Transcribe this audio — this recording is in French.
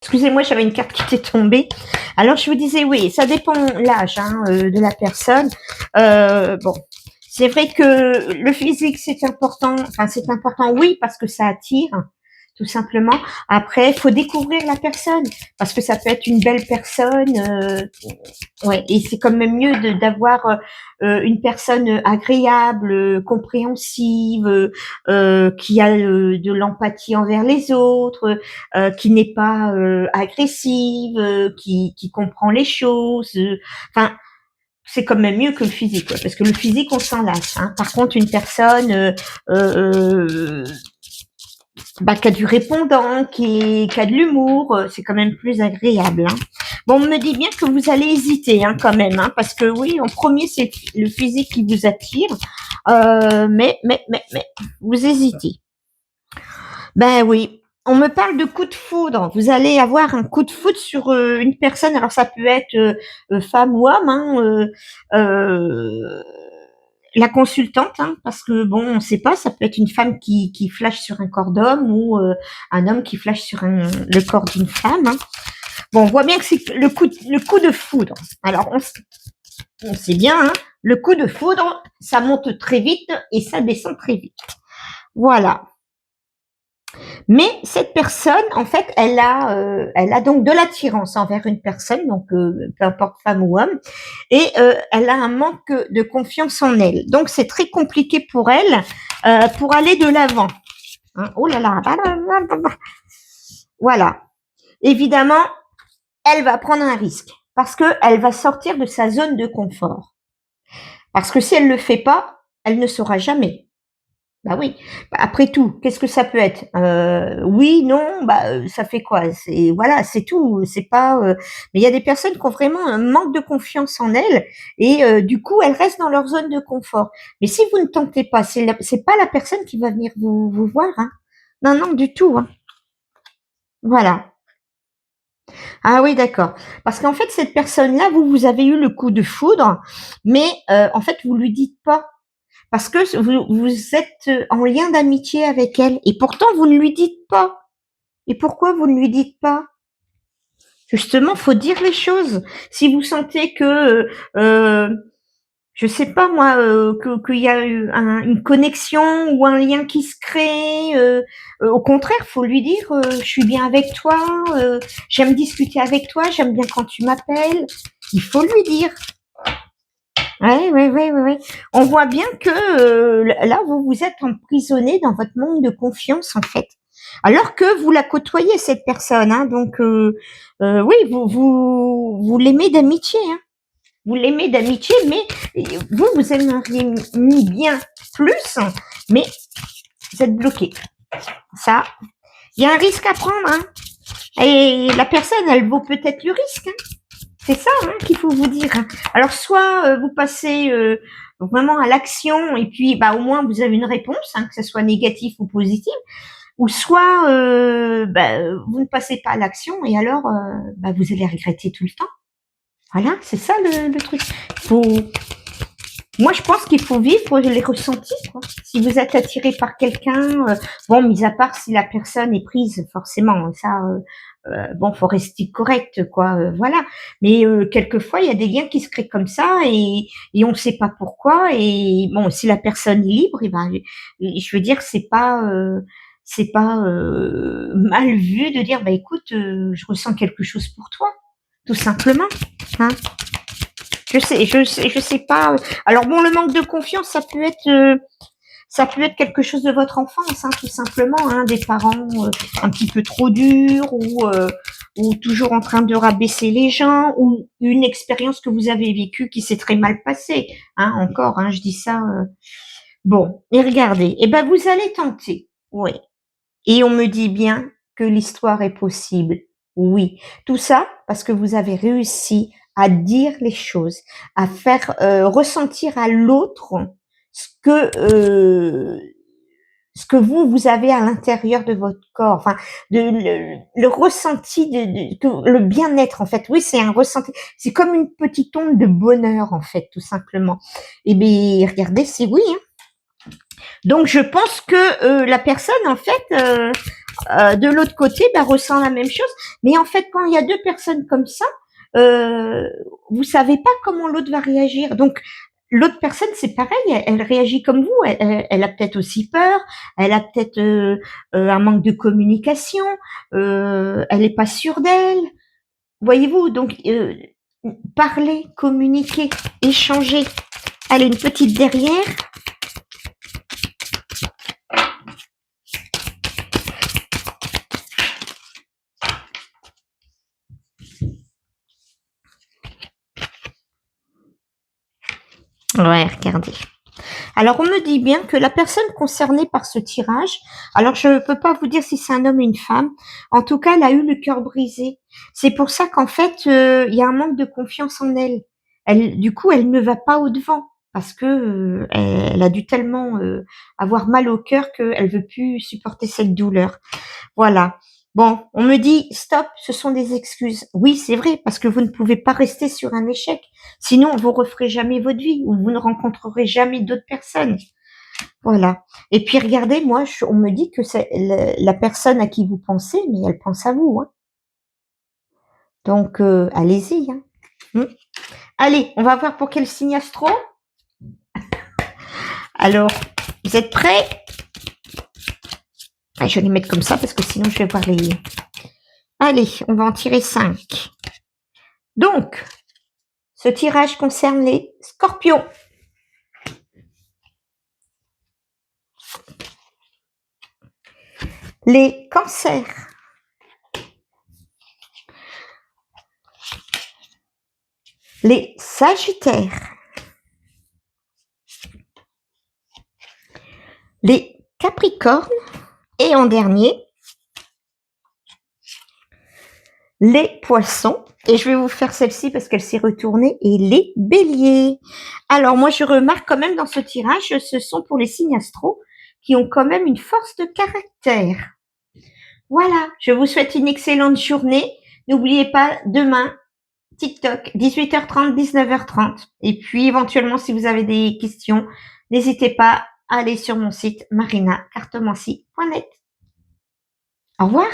Excusez-moi, j'avais une carte qui était tombée. Alors, je vous disais, oui, ça dépend l'âge de la personne. Bon, c'est vrai que le physique, c'est important. Enfin, c'est important, oui, parce que ça attire, tout simplement. Après, il faut découvrir la personne, parce que ça peut être une belle personne. Ouais, et c'est quand même mieux d'avoir une personne agréable, compréhensive, qui a de l'empathie envers les autres, qui n'est pas agressive, qui comprend les choses. Enfin, c'est quand même mieux que le physique, quoi, parce que le physique, on s'en lasse. Hein. Par contre, une personne qui a du répondant, qui a de l'humour, c'est quand même plus agréable. Hein. Bon, on me dit bien que vous allez hésiter quand même, parce que oui, en premier, c'est le physique qui vous attire, mais, vous hésitez. Ben oui, on me parle de coup de foudre. Vous allez avoir un coup de foudre sur une personne. Alors ça peut être femme ou homme, la consultante, parce que bon, on ne sait pas, ça peut être une femme qui flash sur un corps d'homme ou un homme qui flash sur le corps d'une femme. Hein. Bon, on voit bien que c'est le coup de foudre. Alors, on sait bien, le coup de foudre, ça monte très vite et ça descend très vite. Voilà. Mais cette personne, en fait, elle a donc de l'attirance envers une personne, donc peu importe femme ou homme, et elle a un manque de confiance en elle. Donc c'est très compliqué pour elle pour aller de l'avant. Hein, oh là là, voilà. Évidemment, elle va prendre un risque parce que elle va sortir de sa zone de confort. Parce que si elle le fait pas, elle ne saura jamais. Bah oui. Après tout, qu'est-ce que ça peut être? Oui, non, ça fait quoi? C'est voilà, c'est tout. C'est pas. Mais il y a des personnes qui ont vraiment un manque de confiance en elles et du coup, elles restent dans leur zone de confort. Mais si vous ne tentez pas, c'est pas la personne qui va venir vous voir. Hein. Non, non, du tout. Hein. Voilà. Ah oui, d'accord. Parce qu'en fait, cette personne-là, vous avez eu le coup de foudre, mais en fait, vous lui dites pas. Parce que vous êtes en lien d'amitié avec elle. Et pourtant, vous ne lui dites pas. Et pourquoi vous ne lui dites pas? Justement, faut dire les choses. Si vous sentez que, je sais pas moi, qu'il y a eu une connexion ou un lien qui se crée, au contraire, faut lui dire, je suis bien avec toi, j'aime discuter avec toi, j'aime bien quand tu m'appelles. Il faut lui dire. Oui, oui, oui, oui, oui. On voit bien que là, vous vous êtes emprisonné dans votre manque de confiance, en fait. Alors que vous la côtoyez, cette personne, donc oui, vous l'aimez d'amitié, Vous l'aimez d'amitié, mais vous aimeriez bien plus, mais vous êtes bloqué. Ça, il y a un risque à prendre, Et la personne, elle vaut peut-être le risque, C'est ça qu'il faut vous dire. Alors soit vous passez vraiment à l'action et puis au moins vous avez une réponse, que ce soit négative ou positive, ou soit vous ne passez pas à l'action et alors vous allez regretter tout le temps. Voilà, c'est ça le truc. Faut... Moi, je pense qu'il faut vivre les ressentis. Quoi. Si vous êtes attiré par quelqu'un, bon, mis à part si la personne est prise, forcément, ça, bon, faut rester correct, quoi, voilà. Mais quelquefois, il y a des liens qui se créent comme ça et on ne sait pas pourquoi. Et bon, si la personne est libre, je veux dire, c'est pas mal vu de dire, écoute, je ressens quelque chose pour toi, tout simplement. Hein. Je sais pas. Alors bon, le manque de confiance, ça peut être quelque chose de votre enfance, tout simplement, des parents un petit peu trop durs ou toujours en train de rabaisser les gens ou une expérience que vous avez vécue qui s'est très mal passée, encore, je dis ça. Bon, et regardez, vous allez tenter, oui. Et on me dit bien que l'histoire est possible. Oui, tout ça parce que vous avez réussi à dire les choses, à faire ressentir à l'autre ce que vous avez à l'intérieur de votre corps, enfin le ressenti le bien-être en fait. Oui, c'est un ressenti, c'est comme une petite onde de bonheur en fait, tout simplement. Et bien regardez, c'est oui. Donc je pense que la personne en fait de l'autre côté, bah, ressent la même chose. Mais en fait, quand il y a deux personnes comme ça, vous savez pas comment l'autre va réagir. Donc, l'autre personne, c'est pareil, elle réagit comme vous. Elle a peut-être aussi peur, elle a peut-être un manque de communication, elle n'est pas sûre d'elle. Voyez-vous, donc parler, communiquer, échanger. Allez, une petite derrière. Ouais, regardez. Alors, on me dit bien que la personne concernée par ce tirage, alors je ne peux pas vous dire si c'est un homme ou une femme, en tout cas, elle a eu le cœur brisé. C'est pour ça qu'en fait, il y a un manque de confiance en elle. Du coup, elle ne va pas au-devant parce que elle a dû tellement avoir mal au cœur qu'elle veut plus supporter cette douleur. Voilà. Bon, on me dit stop, ce sont des excuses. Oui, c'est vrai, parce que vous ne pouvez pas rester sur un échec. Sinon, vous referez jamais votre vie ou vous ne rencontrerez jamais d'autres personnes. Voilà. Et puis regardez, moi, on me dit que c'est la personne à qui vous pensez, mais elle pense à vous. Hein. Donc, allez-y. Hein. Allez, on va voir pour quel signe astro. Alors, vous êtes prêts? Je vais les mettre comme ça parce que sinon je vais voir les... Allez, on va en tirer 5. Donc, ce tirage concerne les scorpions. Les cancers. Les sagittaires. Les capricornes. Et en dernier, les poissons. Et je vais vous faire celle-ci parce qu'elle s'est retournée. Et les béliers. Alors, moi, je remarque quand même dans ce tirage, ce sont pour les signes astro qui ont quand même une force de caractère. Voilà, je vous souhaite une excellente journée. N'oubliez pas, demain, TikTok, 18h30, 19h30. Et puis, éventuellement, si vous avez des questions, n'hésitez pas à aller sur mon site marinacartomancie.net. Au revoir.